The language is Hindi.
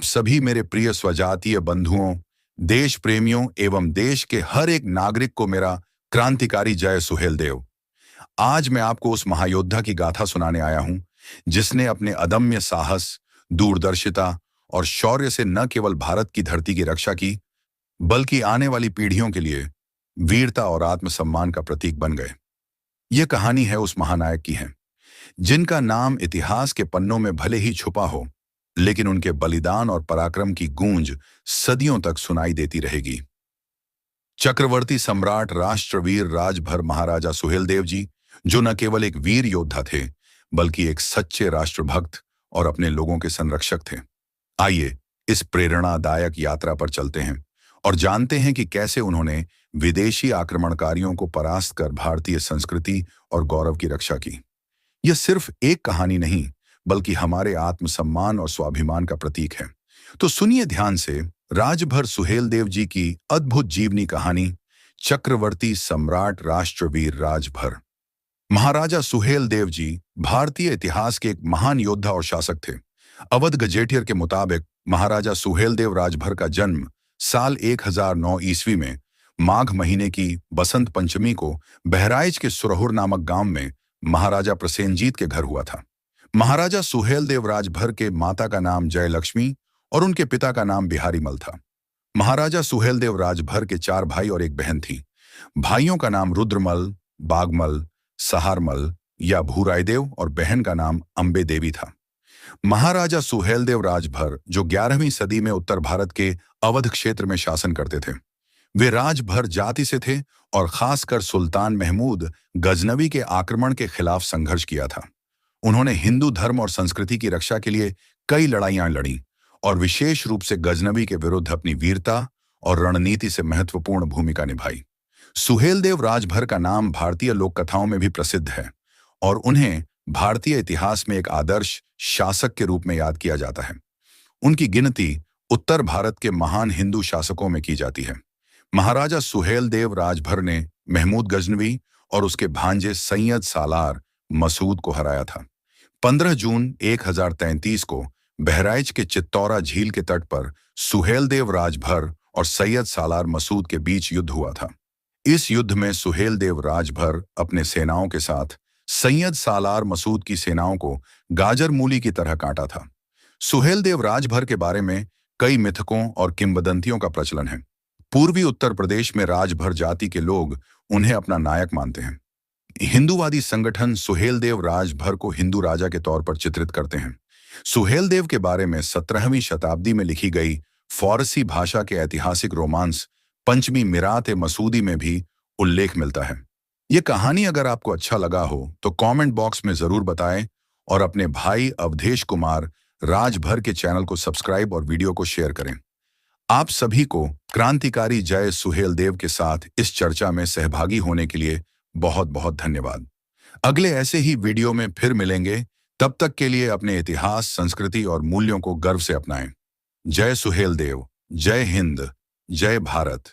आप सभी मेरे प्रिय स्वजातीय बंधुओं, देश प्रेमियों एवं देश के हर एक नागरिक को मेरा क्रांतिकारी जय सुहेलदेव। आज मैं आपको उस महायोद्धा की गाथा सुनाने आया हूं, जिसने अपने अदम्य साहस, दूरदर्शिता और शौर्य से न केवल भारत की धरती की रक्षा की, बल्कि आने वाली पीढ़ियों के लिए वीरता और आत्मसम्मान का प्रतीक बन गए। यह कहानी है उस महानायक की है, जिनका नाम इतिहास के पन्नों में भले ही छुपा हो, लेकिन उनके बलिदान और पराक्रम की गूंज सदियों तक सुनाई देती रहेगी। चक्रवर्ती सम्राट राष्ट्रवीर राजभर महाराजा सुहेलदेव जी, जो न केवल एक वीर योद्धा थे, बल्कि एक सच्चे राष्ट्रभक्त और अपने लोगों के संरक्षक थे। आइए इस प्रेरणादायक यात्रा पर चलते हैं और जानते हैं कि कैसे उन्होंने विदेशी आक्रमणकारियों को परास्त कर भारतीय संस्कृति और गौरव की रक्षा की। यह सिर्फ एक कहानी नहीं, बल्कि हमारे आत्मसम्मान और स्वाभिमान का प्रतीक है। तो सुनिए ध्यान से राजभर सुहेलदेव जी की अद्भुत जीवनी कहानी, चक्रवर्ती सम्राट राष्ट्रवीर राजभर। महाराजा सुहेलदेव जी भारतीय इतिहास के एक महान योद्धा और शासक थे। अवध गजेटियर के मुताबिक महाराजा सुहेलदेव राजभर का जन्म साल 1009 ईस्वी में माघ महीने की बसंत पंचमी को बहराइच के सुरहुर नामक गांव में महाराजा प्रसेनजीत के घर हुआ था। महाराजा सुहेलदेव राजभर के माता का नाम जयलक्ष्मी और उनके पिता का नाम बिहारीमल था। महाराजा सुहेलदेव राजभर के 4 भाई और एक बहन थी। भाइयों का नाम रुद्रमल, बागमल, सहारमल या भूरायदेव और बहन का नाम अंबे देवी था। महाराजा सुहेलदेव राजभर, जो 11वीं सदी में उत्तर भारत के अवध क्षेत्र में शासन करते थे, वे राजभर जाति से थे और खासकर सुल्तान महमूद गजनवी के आक्रमण के खिलाफ संघर्ष किया था। उन्होंने हिंदू धर्म और संस्कृति की रक्षा के लिए कई लड़ाइयां लड़ी और विशेष रूप से गजनवी के विरुद्ध अपनी वीरता और रणनीति से महत्वपूर्ण भूमिका निभाई। सुहेलदेव राजभर का नाम भारतीय लोक कथाओं में भी प्रसिद्ध है और उन्हें भारतीय इतिहास में एक आदर्श शासक के रूप में याद किया जाता है। उनकी गिनती उत्तर भारत के महान हिंदू शासकों में की जाती है। महाराजा सुहेलदेव राजभर ने महमूद गजनवी और उसके भांजे सैयद सालार मसूद को हराया था। 15 जून 1033 को बहराइच के चित्तौरा झील के तट पर सुहेलदेव राजभर और सैयद सालार मसूद के बीच युद्ध हुआ था। इस युद्ध में सुहेलदेव राजभर अपने सेनाओं के साथ सैयद सालार मसूद की सेनाओं को गाजर मूली की तरह काटा था। सुहेलदेव राजभर के बारे में कई मिथकों और किंवदंतियों का प्रचलन है। पूर्वी उत्तर प्रदेश में राजभर जाति के लोग उन्हें अपना नायक मानते हैं। हिंदूवादी संगठन सुहेलदेव राजभर को हिंदू राजा के तौर पर चित्रित करते हैं। सुहेलदेव के बारे में 17वीं शताब्दी में लिखी गई फारसी भाषा के ऐतिहासिक रोमांस पंचमी मिरात मसूदी में भी उल्लेख मिलता है। ये कहानी अगर आपको अच्छा लगा हो तो कमेंट बॉक्स में जरूर बताएं और अपने भाई अवधेश कुमार राजभर के चैनल को सब्सक्राइब और वीडियो को शेयर करें। आप सभी को क्रांतिकारी जय सुहेलदेव के साथ इस चर्चा में सहभागी होने के लिए बहुत बहुत धन्यवाद। अगले ऐसे ही वीडियो में फिर मिलेंगे। तब तक के लिए अपने इतिहास, संस्कृति और मूल्यों को गर्व से अपनाएं। जय सुहेलदेव, जय हिंद, जय भारत।